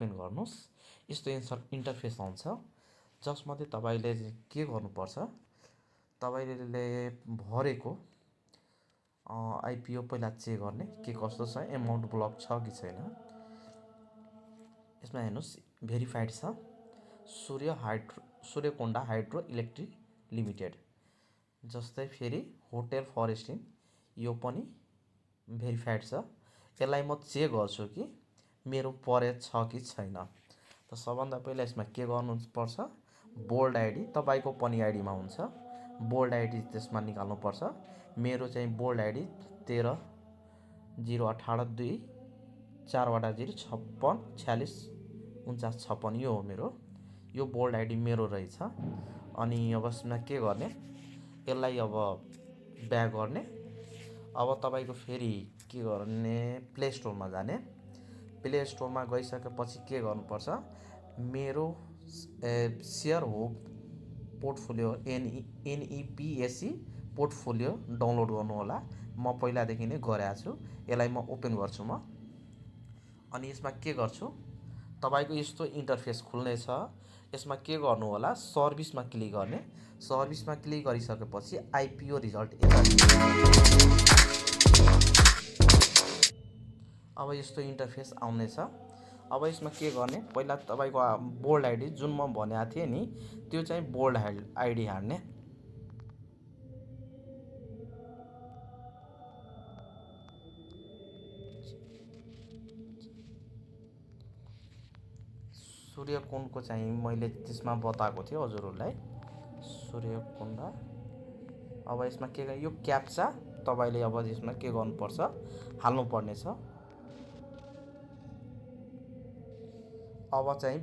Open गर्नुहोस्। यस्तो interface आउँछ, जसमध्ये तपाईँले के गर्नुपर्छ, तपाईँले भरेको आइपिओ पहिला चेक गर्ने के कस्तो छ, एमाउन्ट ब्लक छ कि छैन। यसमा हेर्नुहोस् भेरिफाइड छ, सूर्यकोण्डा हाइड्रो इलेक्ट्रिक लिमिटेड। जस्तै फेरि होटेल फरेस्ट इन, यो पनि भेरिफाइड छ। यसलाई म चेक गर्छु कि मेरो परे छ कि छैन। त सबभन्दा पहिला यसमा के गर्नुपर्छ, बोल्ड आइडी तपाईँको पनि आइडीमा हुन्छ, बोल्ड आइडी त्यसमा निकाल्नुपर्छ। मेरो चाहिँ बोल्ड आइडी 13/0/18/2 4 0 56 46 49 56 यो हो मेरो, यो बोल्ड आइडी मेरो रहेछ। अनि अब यसमा के गर्ने, यसलाई अब ब्याक गर्ने। अब तपाईँको फेरि के गर्ने, प्ले स्टोरमा जाने। प्ले स्टोरमा गइसकेपछि के गर्नुपर्छ, मेरो सेयर हो पोर्टफोलियो NEPSE पोर्टफोलियो डाउनलोड गर्नु होला। म पहिलादेखि नै गरेको छु। यसलाई म ओपन गर्छु म। अनि यसमा के गर्छु, तपाईँको यस्तो इन्टरफेस खुल्नेछ। यसमा के गर्नु होला, सर्भिसमा क्लिक गर्ने। सर्भिसमा क्लिक गरिसकेपछि आइपिओ रिजल्ट अब यस्तो इन्टरफेस आउनेछ। अब यसमा के गर्ने, पहिला तपाईँको बोल्ड आइडी जुन म भनेको थिएँ नि, त्यो चाहिँ बोल्ड आइडी हाल्ने। सूर्यकोण्डको चाहिँ मैले त्यसमा बताएको थिएँ हजुरहरूलाई, सूर्यकोण्डा। अब यसमा के गर्ने, यो क्याप्चा तपाईँले अब यसमा के गर्नुपर्छ, हाल्नुपर्नेछ। अब चाहिँ